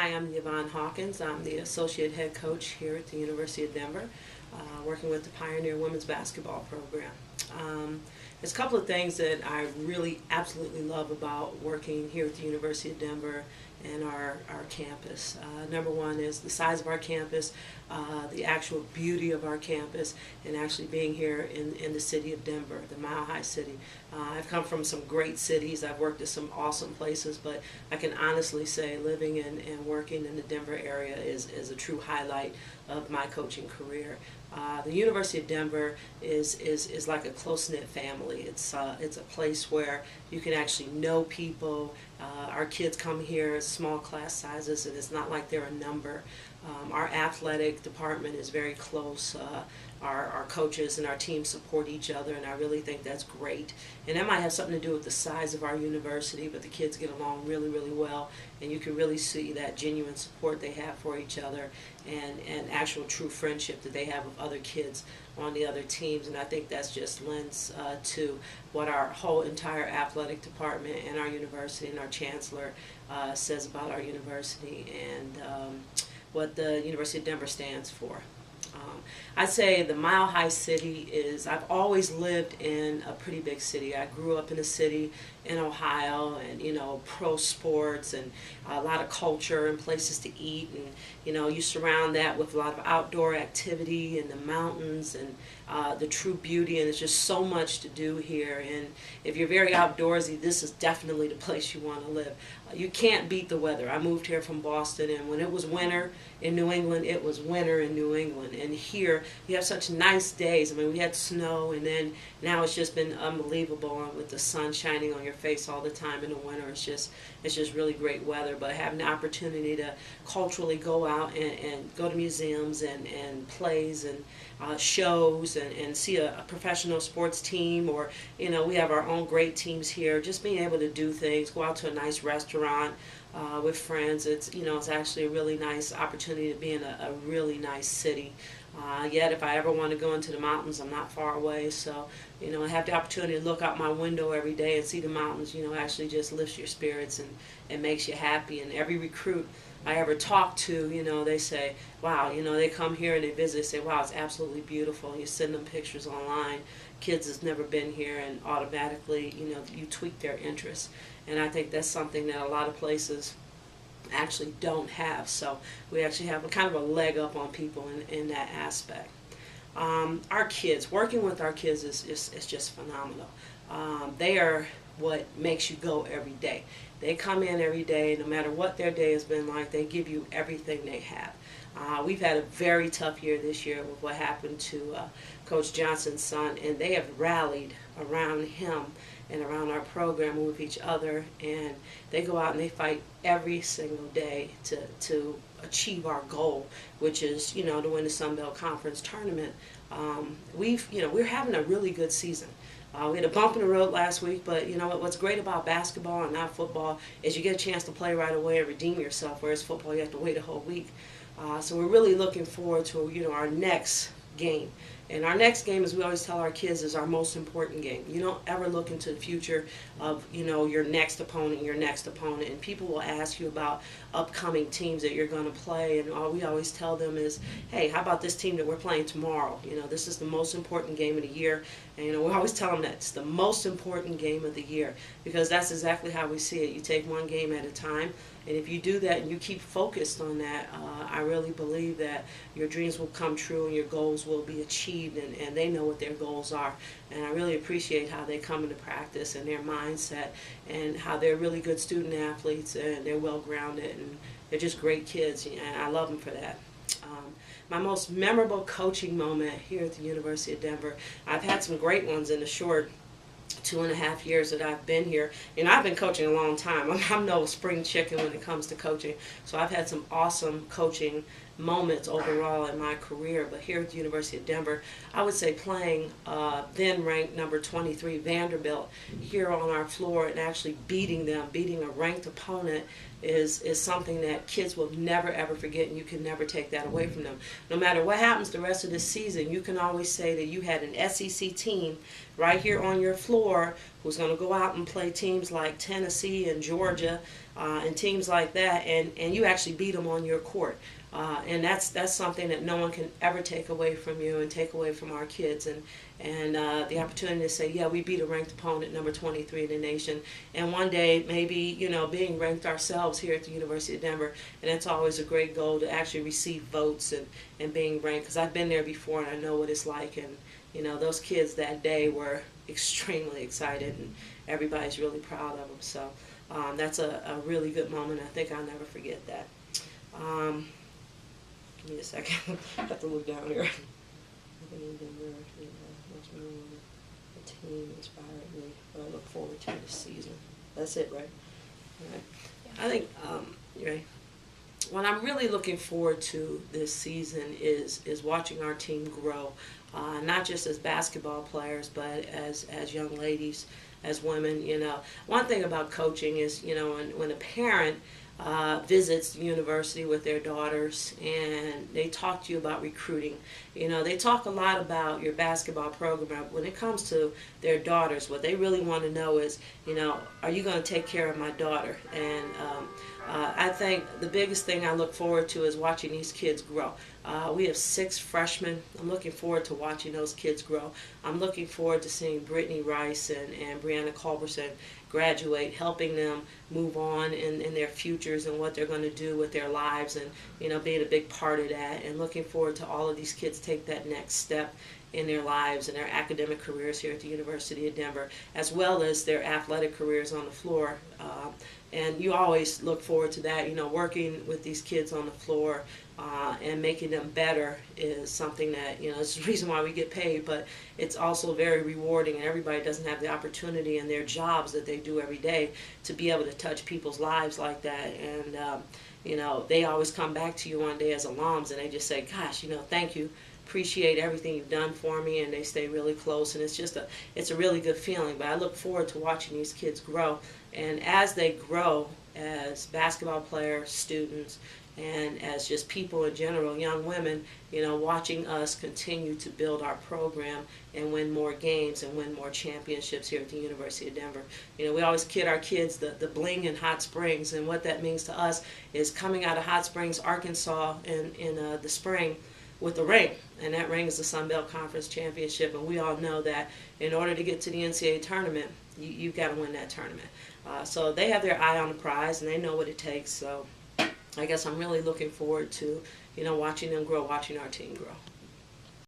Hi, I'm Yvonne Hawkins. I'm the Associate Head Coach here at the University of Denver, working with the Pioneer Women's Basketball Program. There's a couple of things that I really absolutely love about working here at the University of Denver and our campus. Number one is the size of our campus, the actual beauty of our campus, and actually being here in the city of Denver, the Mile High City. I've come from some great cities. I've worked at some awesome places, but I can honestly say living and working in the Denver area is a true highlight of my coaching career. The University of Denver is like a close-knit family. It's a place where you can actually know people. Our kids come here as small class sizes, and it's not like they're a number. Our athletic department is very close. Our coaches and our team support each other, and I really think that's great. And that might have something to do with the size of our university, but the kids get along really, really well, and you can really see that genuine support they have for each other and actual true friendship that they have with other kids on the other teams. And I think that's just lends to what our whole entire athletic department and our university and our chancellor says about our university and what the University of Denver stands for. I'd say the Mile High City is, I've always lived in a pretty big city. I grew up in a city in Ohio, and pro sports and a lot of culture and places to eat, and you surround that with a lot of outdoor activity and the mountains and the true beauty, and there's just so much to do here. And if you're very outdoorsy, this is definitely the place you want to live. You can't beat the weather. I moved here from Boston, and when it was winter in New England, it was winter in New England. And here you have such nice days. I mean, we had snow, and then now it's just been unbelievable with the sun shining on your face all the time in the winter. It's just really great weather. But having the opportunity to culturally go out and go to museums and plays and shows and see a professional sports team, or we have our own great teams here. Just being able to do things, go out to a nice restaurant with friends. It's actually a really nice opportunity to be in a really nice city. Yet if I ever want to go into the mountains, I'm not far away, so I have the opportunity to look out my window every day and see the mountains. Actually just lifts your spirits and makes you happy. And every recruit I ever talk to, they say, wow, they come here and they visit, they say, wow, it's absolutely beautiful. You send them pictures online. Kids that's never been here, and automatically, you tweak their interest. And I think that's something that a lot of places actually don't have. So we actually have a kind of a leg up on people in that aspect. Our kids, working with our kids is just phenomenal. They are what makes you go every day. They come in every day, no matter what their day has been like, they give you everything they have. We've had a very tough year this year with what happened to Coach Johnson's son, and they have rallied around him and around our program and with each other, and they go out and they fight every single day to achieve our goal, which is to win the Sun Belt Conference tournament. We're having a really good season. We had a bump in the road last week, but what's great about basketball and not football is you get a chance to play right away and redeem yourself, whereas football you have to wait a whole week. So we're really looking forward to our next game. And our next game, as we always tell our kids, is our most important game. You don't ever look into the future of your next opponent, and people will ask you about upcoming teams that you're going to play, and all we always tell them is, hey, how about this team that we're playing tomorrow? This is the most important game of the year, and we always tell them that it's the most important game of the year, because that's exactly how we see it. You take one game at a time, and if you do that and you keep focused on that, I really believe that your dreams will come true and your goals will be achieved, and they know what their goals are. And I really appreciate how they come into practice and their mindset, and how they're really good student athletes, and they're well grounded, and they're just great kids, and I love them for that. My most memorable coaching moment here at the University of Denver, I've had some great ones in the short 2.5 years that I've been here. I've been coaching a long time. I'm no spring chicken when it comes to coaching. So I've had some awesome coaching moments overall in my career. But here at the University of Denver, I would say playing then ranked number 23 Vanderbilt here on our floor and actually beating a ranked opponent is something that kids will never ever forget, and you can never take that away from them. No matter what happens the rest of this season, you can always say that you had an SEC team right here on your floor who's going to go out and play teams like Tennessee and Georgia and teams like that, and you actually beat them on your court. And that's something that no one can ever take away from you and take away from our kids. And the opportunity to say, yeah, we beat a ranked opponent, number 23 in the nation, and one day maybe, you know, being ranked ourselves here at the University of Denver. And it's always a great goal to actually receive votes and being ranked, because I've been there before and I know what it's like. And you know, those kids that day were extremely excited, and everybody's really proud of them. So that's a really good moment. I think I'll never forget that. Give me a second. I have to look down here. The team inspired me. What I look forward to this season. That's it, right? All right. I think right. What I'm really looking forward to this season is watching our team grow, not just as basketball players, but as young ladies, as women. You know, one thing about coaching is, you know, when a parent visits the university with their daughters and they talk to you about recruiting. You know, they talk a lot about your basketball program. When it comes to their daughters, what they really want to know is, you know, are you going to take care of my daughter? And I think the biggest thing I look forward to is watching these kids grow. We have 6 freshmen. I'm looking forward to watching those kids grow. I'm looking forward to seeing Brittany Rice and Brianna Culberson graduate, helping them move on in their futures and what they're going to do with their lives, and, you know, being a big part of that, and looking forward to all of these kids take that next step in their lives and their academic careers here at the University of Denver, as well as their athletic careers on the floor. And you always look forward to that. You know, working with these kids on the floor and making them better is something that, you know, it's the reason why we get paid, but it's also very rewarding, and everybody doesn't have the opportunity in their jobs that they do every day to be able to touch people's lives like that. And, you know, they always come back to you one day as alums and they just say, gosh, you know, thank you. Appreciate everything you've done for me, and they stay really close, and it's a really good feeling. But I look forward to watching these kids grow, and as they grow as basketball players, students, and as just people in general, young women, you know, watching us continue to build our program and win more games and win more championships here at the University of Denver. You know, we always kid our kids the bling in Hot Springs, and what that means to us is coming out of Hot Springs, Arkansas in the spring with a ring, and that ring is the Sun Belt Conference Championship, and we all know that in order to get to the NCAA tournament, you've got to win that tournament. So they have their eye on the prize, and they know what it takes. So I guess I'm really looking forward to, you know, watching them grow, watching our team grow.